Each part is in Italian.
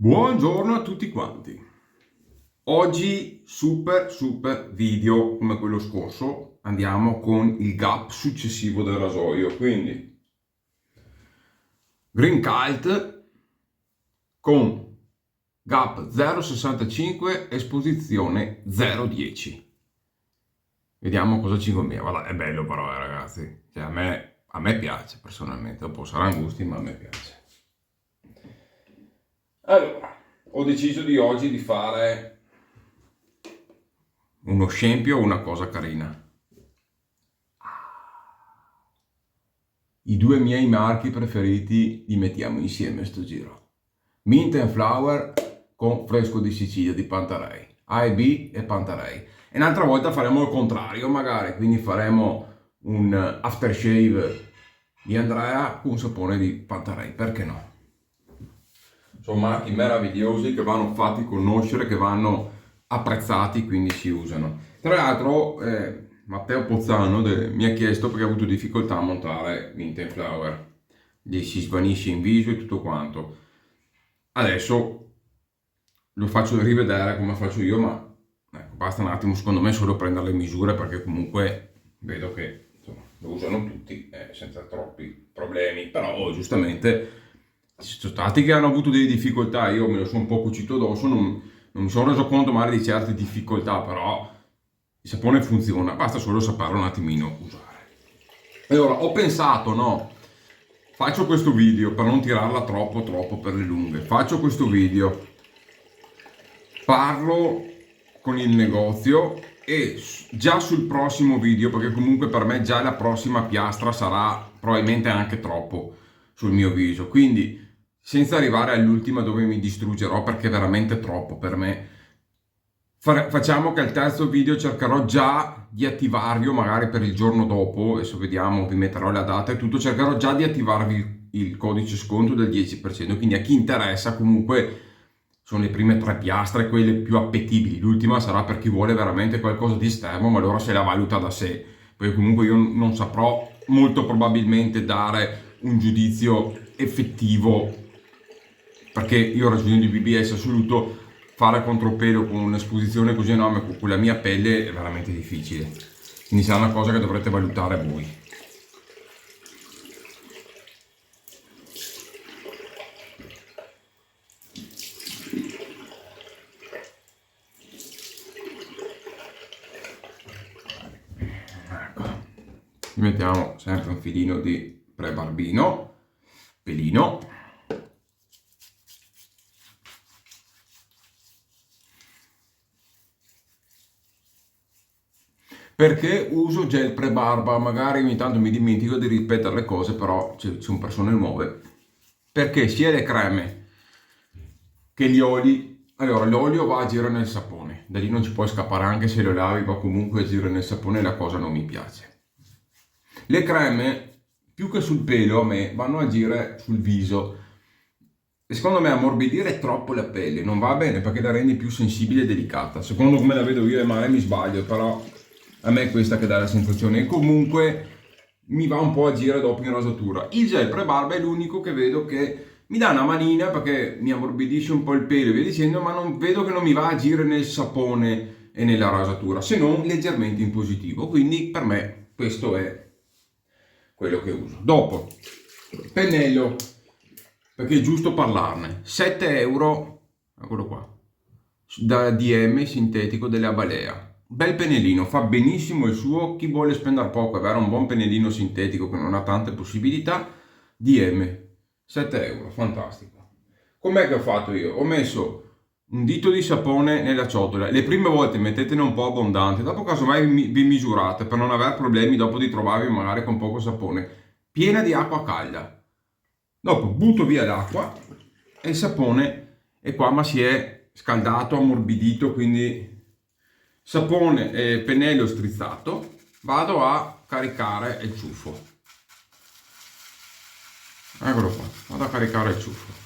Buongiorno a tutti quanti. Oggi super video come quello scorso. Andiamo con il gap successivo del rasoio. Quindi Green Kite con gap 0,65, esposizione 0,10. Vediamo cosa ci conviene. Guarda, è bello però, ragazzi. Cioè, a me piace personalmente. Dopo saranno gusti, ma a me piace. Allora, ho deciso di oggi di fare uno scempio o una cosa carina. I due miei marchi preferiti li mettiamo insieme sto giro. Mint and Flower con Fresco di Sicilia di Pantarei. A e B e Pantarei. E un'altra volta faremo il contrario magari, quindi faremo un aftershave di Andrea con un sapone di Pantarei, perché no? Sono marchi meravigliosi che vanno fatti conoscere, che vanno apprezzati, quindi si usano. Tra l'altro Matteo Pozzano mi ha chiesto, perché ha avuto difficoltà a montare Mint and Flower, gli si svanisce in viso e tutto quanto. Adesso lo faccio rivedere come faccio io, ma ecco, basta un attimo secondo me solo prendere le misure, perché comunque vedo che insomma, lo usano tutti senza troppi problemi, però giustamente ci sono stati che hanno avuto delle difficoltà, io me lo sono un po' cucito addosso, non mi sono reso conto magari di certe difficoltà, però il sapone funziona, basta solo saperlo un attimino usare. E ora ho pensato, no, faccio questo video per non tirarla troppo per le lunghe, faccio questo video, parlo con il negozio e già sul prossimo video, perché comunque per me già la prossima piastra sarà probabilmente anche troppo sul mio viso, quindi senza arrivare all'ultima dove mi distruggerò perché è veramente troppo per me, facciamo che al terzo video cercherò già di attivarvi, magari per il giorno dopo, adesso vediamo, vi metterò la data e tutto, cercherò già di attivarvi il codice sconto del 10%, quindi a chi interessa comunque sono le prime 3 piastre quelle più appetibili, l'ultima sarà per chi vuole veramente qualcosa di esterno, ma allora se la valuta da sé, perché comunque io non saprò molto probabilmente dare un giudizio effettivo, perché io ho ragione di BBS assoluto, fare contropelo con un'esposizione così enorme con la mia pelle è veramente difficile, quindi sarà una cosa che dovrete valutare voi. Ecco, mettiamo sempre un filino di prebarbino, pelino. Perché uso gel pre-barba, magari ogni tanto mi dimentico di ripetere le cose, però ci sono persone nuove. Perché sia le creme che gli oli, allora l'olio va a agire nel sapone, da lì non ci puoi scappare anche se lo lavi, va comunque a agire nel sapone e la cosa non mi piace. Le creme, più che sul pelo, a me vanno a agire sul viso. E secondo me ammorbidire troppo la pelle non va bene perché la rendi più sensibile e delicata. Secondo come la vedo io, e magari mi sbaglio, però a me è questa che dà la sensazione. E comunque mi va un po' a agire dopo in rasatura. Il gel pre-barba è l'unico che vedo che mi dà una manina perché mi ammorbidisce un po' il pelo e via dicendo, ma non vedo che non mi va a agire nel sapone e nella rasatura, se non leggermente in positivo. Quindi per me questo è quello che uso. Dopo, pennello, perché è giusto parlarne. 7 euro, eccolo qua, da DM sintetico della Balea. Bel pennellino, fa benissimo il suo. Chi vuole spendere poco e avere un buon pennellino sintetico che non ha tante possibilità, DM, 7 euro, fantastico. Com'è che ho fatto io? Ho messo un dito di sapone nella ciotola. Le prime volte mettetene un po' abbondante, dopo casomai vi misurate per non avere problemi dopo di trovarvi magari con poco sapone. Piena di acqua calda. Dopo butto via l'acqua e il sapone è qua, ma si è scaldato, ammorbidito, quindi sapone e pennello strizzato. Vado a caricare il ciuffo. Eccolo qua, vado a caricare il ciuffo.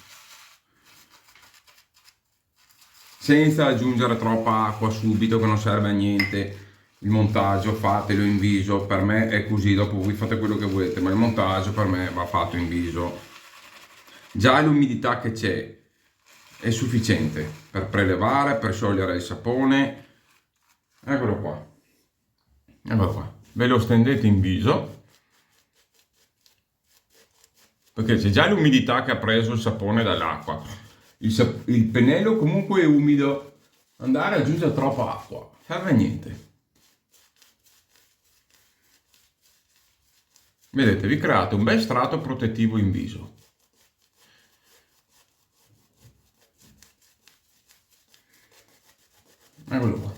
Senza aggiungere troppa acqua subito che non serve a niente. Il montaggio fatelo in viso, per me è così, dopo voi fate quello che volete, ma il montaggio per me va fatto in viso. Già l'umidità che c'è è sufficiente per prelevare, per sciogliere il sapone. Eccolo qua, eccolo qua, ve lo stendete in viso, perché c'è già l'umidità che ha preso il sapone dall'acqua. Il pennello comunque è umido, andare ad aggiungere troppa acqua serve a niente. Vedete, vi create un bel strato protettivo in viso. Eccolo qua.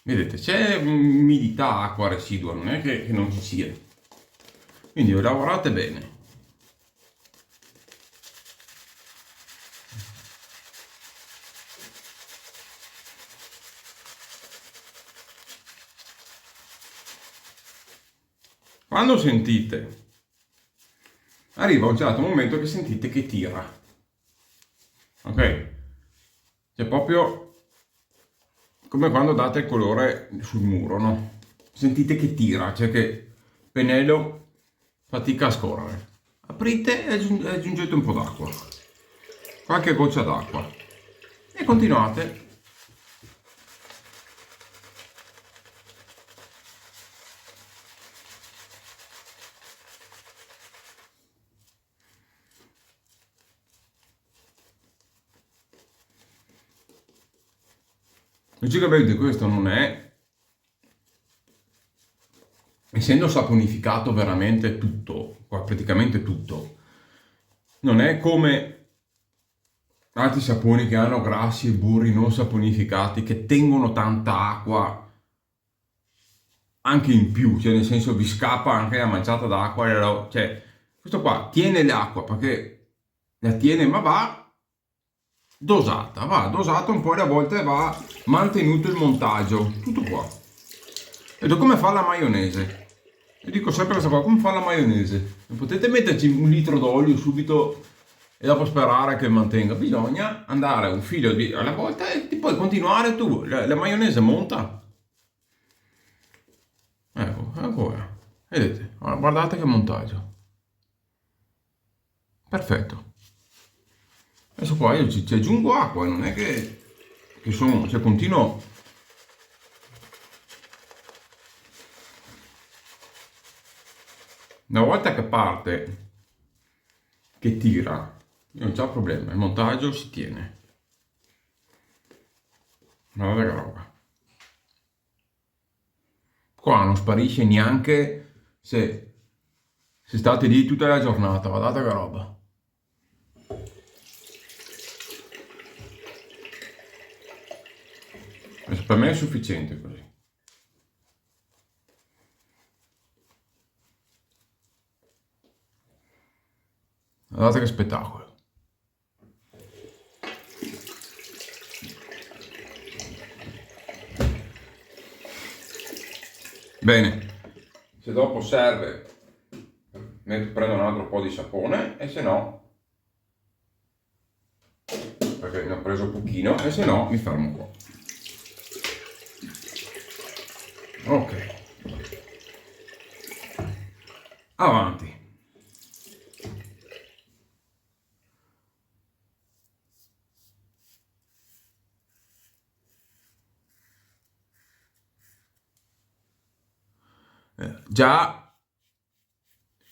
Vedete, c'è umidità, acqua residua, non è che non ci sia. Quindi lavorate bene. Quando sentite, arriva un certo momento che sentite che tira. Ok? C'è proprio come quando date il colore sul muro, no? Sentite che tira, cioè che il pennello fatica a scorrere. Aprite e aggiungete un po' d'acqua, qualche goccia d'acqua e continuate. Logicamente questo non è, essendo saponificato veramente tutto, praticamente tutto, non è come altri saponi che hanno grassi e burri non saponificati che tengono tanta acqua anche in più, cioè nel senso vi scappa anche la manciata d'acqua, cioè questo qua tiene l'acqua perché la tiene, ma va dosata un po' e a volte va mantenuto il montaggio, tutto qua. Vedo come fa la maionese. Io dico sempre questa qua, come fa la maionese. Non potete metterci un litro d'olio subito e dopo sperare che mantenga. Bisogna andare un filo alla volta e poi continuare tu. La maionese monta. Ecco, ancora. Vedete? Ora, guardate che montaggio. Perfetto. Adesso qua io ci aggiungo acqua, non è che sono, cioè continuo. Una volta che parte, che tira, non c'è problema, il montaggio si tiene. Guarda che roba. Qua non sparisce neanche se state lì tutta la giornata, guardate che roba. Adesso per me è sufficiente così. Guardate che spettacolo. Bene, se dopo serve prendo un altro po' di sapone e se no, perché ne ho preso pochino, e se no mi fermo qua. Ok, avanti. Già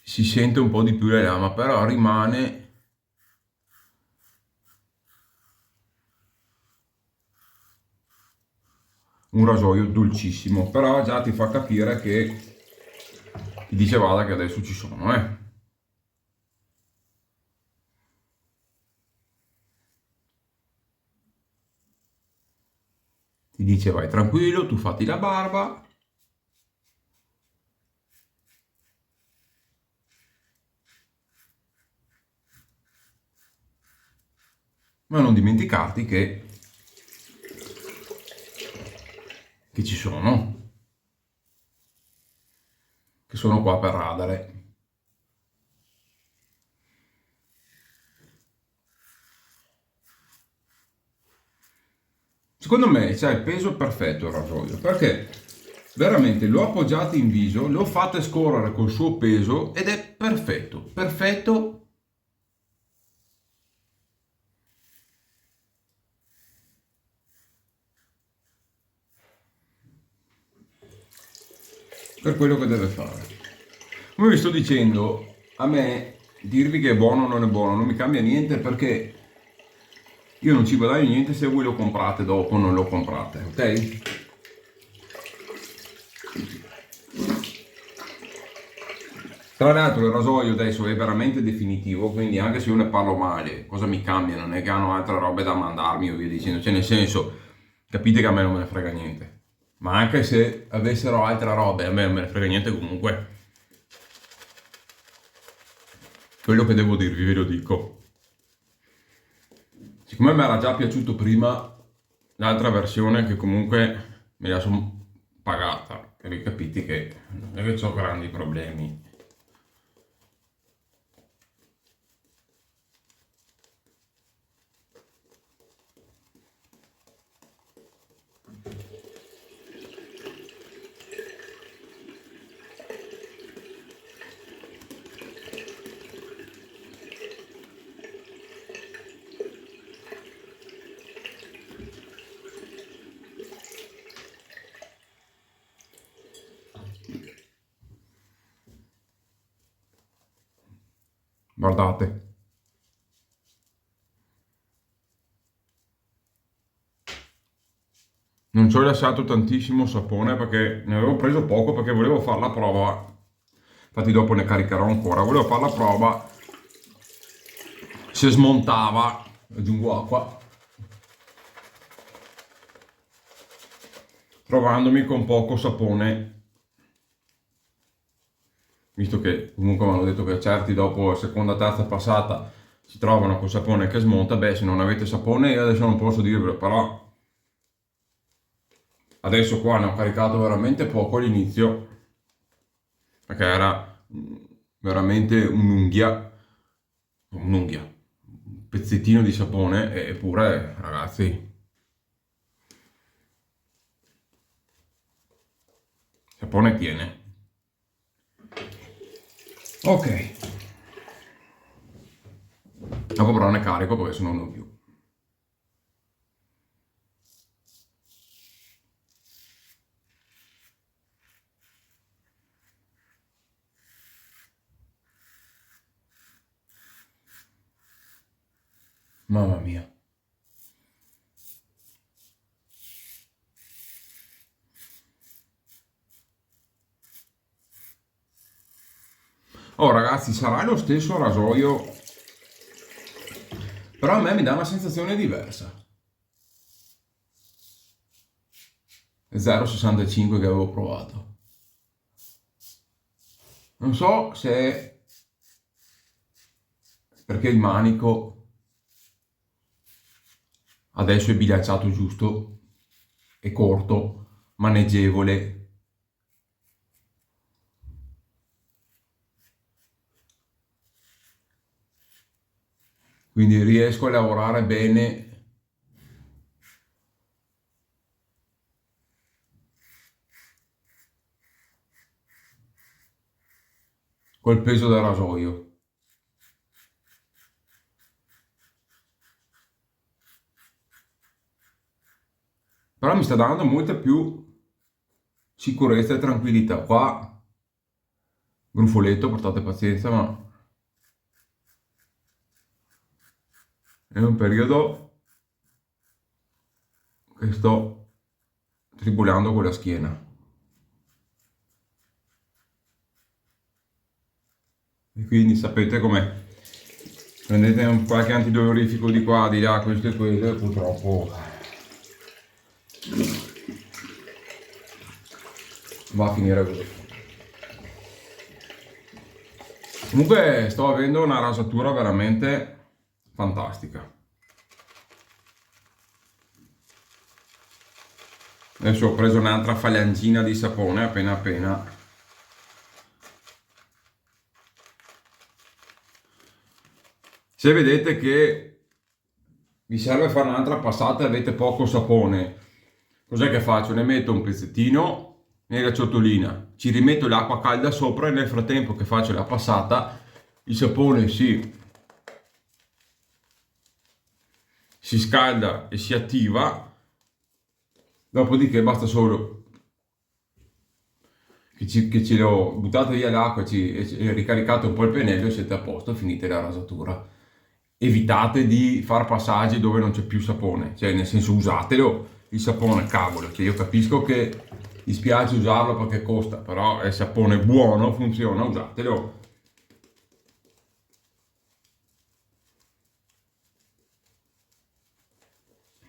si sente un po' di più la lama, però rimane un rasoio dolcissimo, però già ti fa capire che ti dice vada che adesso ci sono, ti dice vai tranquillo, tu fatti la barba. Ma non dimenticarti che ci sono, che sono qua per radare. Secondo me c'è il peso perfetto il rasoio, perché veramente lo appoggiate in viso, lo fate scorrere col suo peso ed è perfetto, perfetto per quello che deve fare. Come vi sto dicendo, a me dirvi che è buono o non è buono non mi cambia niente, perché io non ci guadagno niente se voi lo comprate dopo o non lo comprate, ok? Tra l'altro il rasoio adesso è veramente definitivo, quindi anche se io ne parlo male, cosa mi cambia? Non è che hanno altre robe da mandarmi o via dicendo, cioè nel senso, capite che a me non me ne frega niente. Ma anche se avessero altre robe, a me non me ne frega niente comunque. Quello che devo dirvi ve lo dico. Siccome mi era già piaciuto prima l'altra versione, che comunque me la sono pagata, e vi capite che non è che ho grandi problemi. Guardate. Non ci ho lasciato tantissimo sapone perché ne avevo preso poco, perché volevo fare la prova. Infatti dopo ne caricherò ancora. Volevo fare la prova se smontava. Aggiungo acqua. Trovandomi con poco sapone. Visto che comunque mi hanno detto che certi dopo la seconda, terza passata si trovano col sapone che smonta. Beh, se non avete sapone io adesso non posso dirvelo, però adesso qua ne ho caricato veramente poco all'inizio, perché era veramente un'unghia, un pezzettino di sapone, eppure ragazzi, sapone tiene. Ok, dopo però ne carico perché se no non più. Mamma mia. Oh ragazzi, sarà lo stesso rasoio, però a me mi dà una sensazione diversa. 0,65 che avevo provato. Non so se è perché il manico adesso è bilanciato giusto, è corto, maneggevole. Quindi riesco a lavorare bene col peso del rasoio. Però mi sta dando molta più sicurezza e tranquillità. Qua, grufoletto, portate pazienza, ma è un periodo che sto tribolando con la schiena. E quindi sapete com'è. Prendete qualche antidolorifico di qua, di là, questo e quello, e purtroppo va a finire così. Comunque sto avendo una rasatura veramente fantastica. Adesso ho preso un'altra falangina di sapone appena appena. Se vedete che vi serve fare un'altra passata e avete poco sapone, cos'è che faccio? Ne metto un pezzettino nella ciotolina, ci rimetto l'acqua calda sopra e nel frattempo che faccio la passata il sapone si scalda e si attiva, dopodiché basta solo che ce lo buttate via l'acqua e ricaricate un po' il pennello e siete a posto, finite la rasatura. Evitate di far passaggi dove non c'è più sapone, cioè nel senso usatelo il sapone, cavolo, cioè io capisco che dispiace usarlo perché costa, però è sapone buono, funziona, usatelo.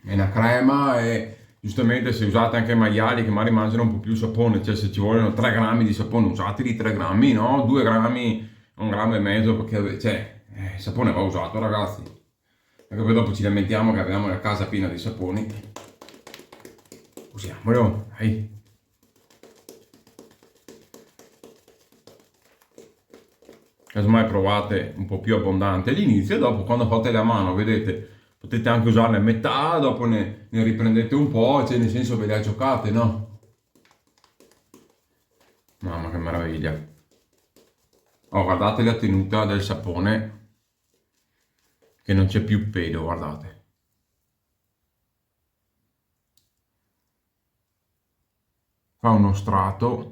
È una crema e giustamente se usate anche maiali che magari mangiano un po' più sapone, cioè se ci vogliono 3 grammi di sapone usateli 3 grammi, no? 2 grammi, 1 grammo e mezzo perché cioè, il sapone va usato ragazzi. Perché poi dopo ci lamentiamo che abbiamo la casa piena di saponi. Usiamolo, dai. Casomai provate un po' più abbondante all'inizio e dopo quando fate la mano, vedete, potete anche usarne a metà, dopo ne riprendete un po', cioè nel senso ve le giocate, no? Mamma che meraviglia. Oh, guardate la tenuta del sapone, che non c'è più pelo, guardate. Fa uno strato.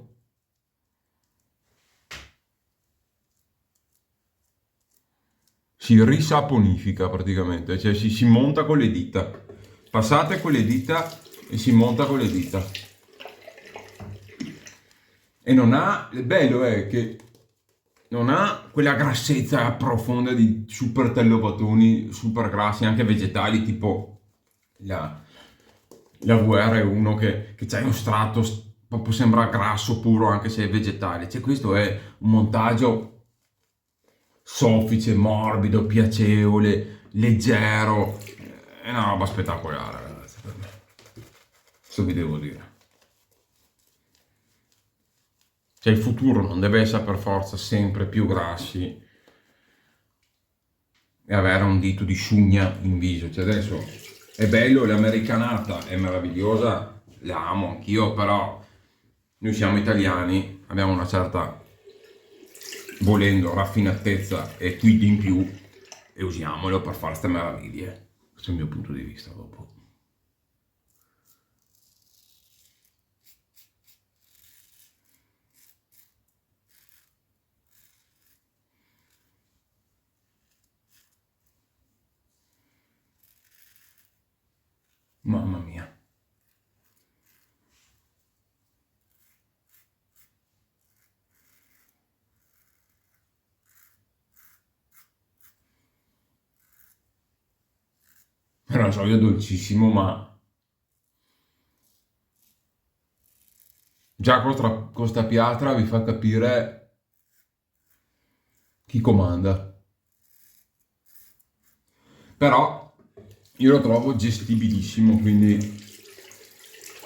Si risaponifica praticamente, cioè si monta con le dita. Passate con le dita e si monta con le dita. E non ha, il bello è che non ha quella grassezza profonda di super tellovatoni, super grassi, anche vegetali, tipo la, la VR1 che c'è uno strato, proprio sembra grasso puro anche se è vegetale. Cioè questo è un montaggio soffice, morbido, piacevole, leggero. È una roba spettacolare, ragazzi, per me. Questo vi devo dire. Cioè il futuro non deve essere per forza sempre più grassi e avere un dito di sciugna in viso. Cioè adesso è bello, l'americanata è meravigliosa, la amo anch'io, però noi siamo italiani, abbiamo una certa, volendo, raffinatezza e quid in più e usiamolo per fare queste meraviglie. Questo è il mio punto di vista dopo. Mamma mia. È un rasoio dolcissimo, ma già con sta piastra vi fa capire chi comanda. Però io lo trovo gestibilissimo, quindi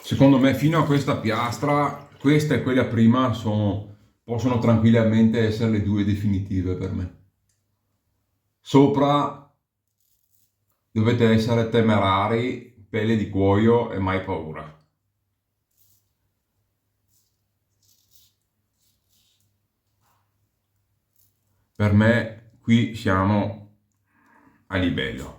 secondo me fino a questa piastra, questa e quella prima possono tranquillamente essere le due definitive per me. Sopra dovete essere temerari, pelle di cuoio e mai paura. Per me qui siamo a livello.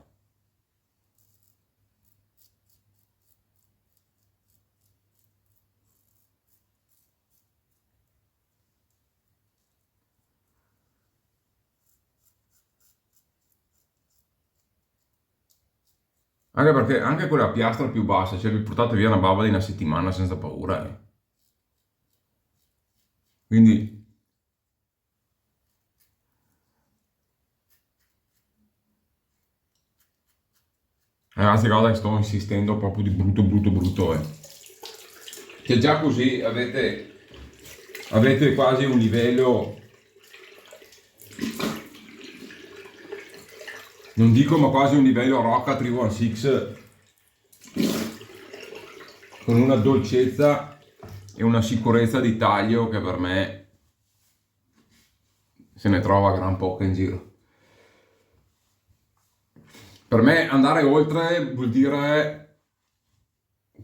Anche perché anche con la piastra più bassa, cioè vi portate via una bava di una settimana senza paura. Quindi, ragazzi, guarda che sto insistendo proprio di brutto, brutto, brutto. Che già così avete quasi un livello, non dico ma quasi un livello Rocca 316, con una dolcezza e una sicurezza di taglio che per me se ne trova gran poca in giro. Per me andare oltre vuol dire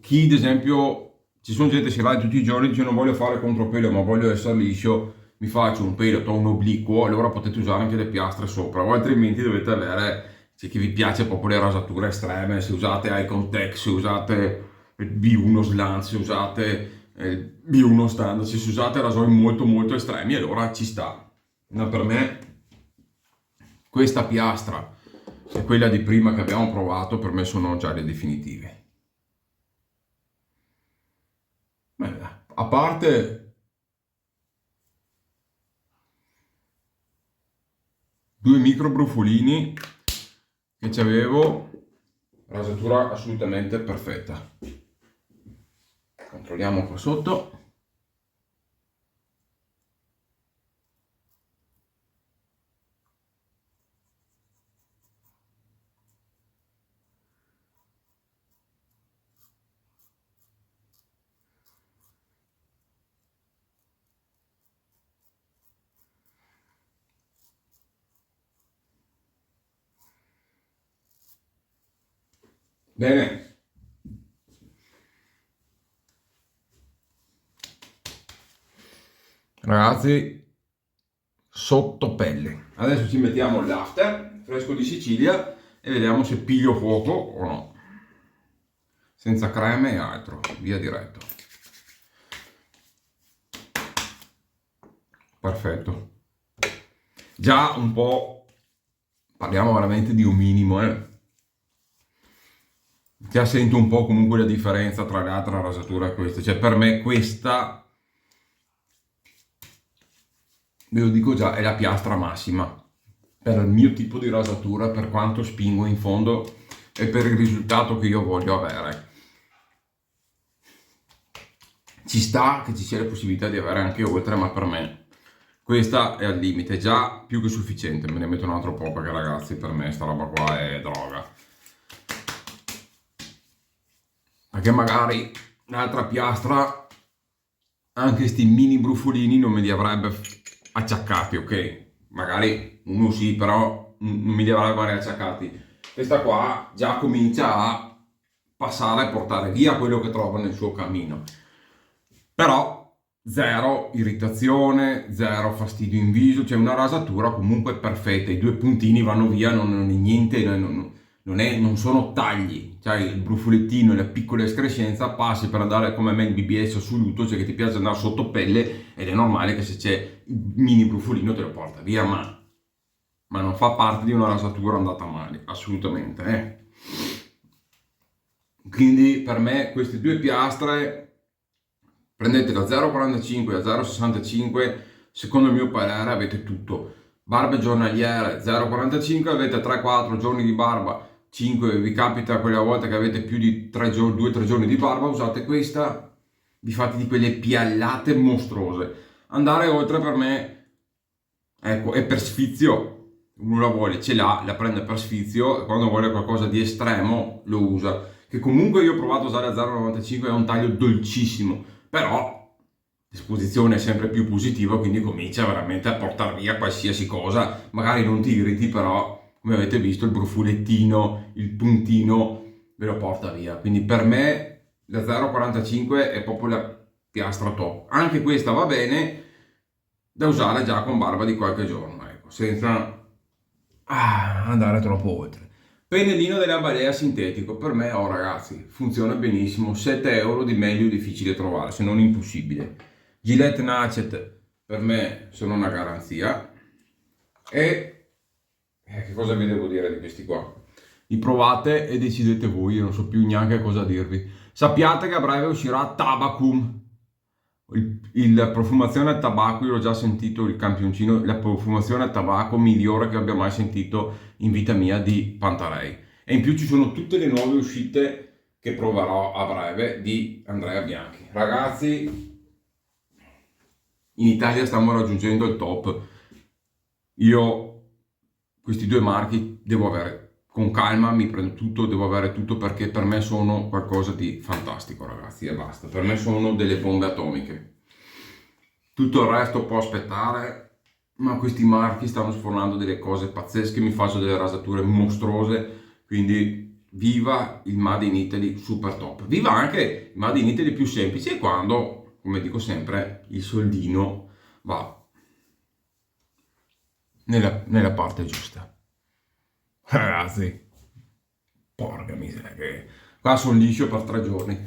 chi, ad esempio, ci sono gente che si va tutti i giorni e dice non voglio fare contropelo ma voglio essere liscio, mi faccio un pelo, ho un obliquo, allora potete usare anche le piastre sopra, o altrimenti dovete avere, se chi vi piace proprio le rasature estreme, se usate Icon Tech, se usate B1 Slant, se usate B1 standard. Se si usate rasoi molto molto estremi, allora ci sta. Ma per me questa piastra e quella di prima che abbiamo provato, per me sono già le definitive. A parte due micro brufolini che c'avevo, rasatura assolutamente perfetta. Controlliamo qua sotto. Bene, ragazzi, sotto pelle. Adesso ci mettiamo l'after fresco di Sicilia e vediamo se piglio fuoco o no. Senza creme e altro, via diretto. Perfetto. Già un po', parliamo veramente di un minimo, Già sento un po' comunque la differenza tra l'altra rasatura e questa. Cioè per me questa, ve lo dico già, è la piastra massima per il mio tipo di rasatura, per quanto spingo in fondo e per il risultato che io voglio avere. Ci sta che ci sia la possibilità di avere anche oltre, ma per me questa è al limite, già più che sufficiente. Me ne metto un altro po' perché ragazzi, per me sta roba qua è droga. Perché magari un'altra piastra, anche sti mini brufolini non me li avrebbe acciaccati, ok? Magari uno sì, però non me li avrebbe acciaccati. Questa qua già comincia a passare e portare via quello che trova nel suo cammino. Però zero irritazione, zero fastidio in viso, c'è una rasatura comunque perfetta, i due puntini vanno via, non è niente, non sono tagli, cioè il brufolettino e la piccola escrescenza passi per andare come me il BBS assoluto, cioè che ti piace andare sotto pelle ed è normale che se c'è il mini brufolino te lo porta via, ma non fa parte di una rasatura andata male, assolutamente. Quindi per me queste due piastre, prendete da 0,45 a 0,65, secondo il mio parere avete tutto. Barbe giornaliere 0,45, avete 3-4 giorni di barba, 5 vi capita quella volta che avete più di 2-3 giorni di barba, usate questa, vi fate di quelle piallate mostruose. Andare oltre per me, ecco, è per sfizio. Uno la vuole, ce l'ha, la prende per sfizio, e quando vuole qualcosa di estremo lo usa. Che comunque io ho provato a usare a 0,95, è un taglio dolcissimo, però l'esposizione è sempre più positiva, quindi comincia veramente a portare via qualsiasi cosa. Magari non ti irriti, però come avete visto il brufolettino, il puntino ve lo porta via. Quindi per me la 0,45 è proprio la piastra top. Anche questa va bene da usare già con barba di qualche giorno, ecco, senza andare troppo oltre. Pennellino della Balea sintetico, per me, oh ragazzi, funziona benissimo. 7 euro di meglio difficile trovare, se non impossibile. Gillette Nacet per me sono una garanzia. E che cosa vi devo dire di questi qua? Li provate e decidete voi, io non so più neanche cosa dirvi. Sappiate che a breve uscirà Tabacum, la profumazione al tabacco. Io l'ho già sentito, il campioncino, la profumazione al tabacco migliore che abbia mai sentito in vita mia di Pantarei. E in più ci sono tutte le nuove uscite che proverò a breve di Andrea Bianchi. Ragazzi, in Italia stiamo raggiungendo il top. Io questi due marchi devo avere con calma, mi prendo tutto, devo avere tutto perché per me sono qualcosa di fantastico, ragazzi, e basta. Per me sono delle bombe atomiche. Tutto il resto può aspettare, ma questi marchi stanno sfornando delle cose pazzesche, mi faccio delle rasature mostruose, quindi viva il Made in Italy super top. Viva anche il Made in Italy più semplice quando, come dico sempre, il soldino va nella parte giusta. Ragazzi, porca miseria, che qua sono liscio per 3 giorni.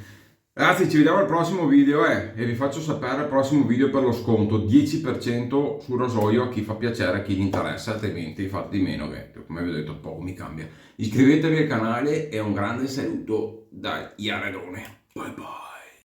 Ragazzi, ci vediamo al prossimo video e vi faccio sapere al prossimo video per lo sconto 10% sul rasoio a chi fa piacere, a chi gli interessa, altrimenti fate di meno che come vi ho detto poco mi cambia. Iscrivetevi al canale e un grande saluto da Iaredone. Bye bye.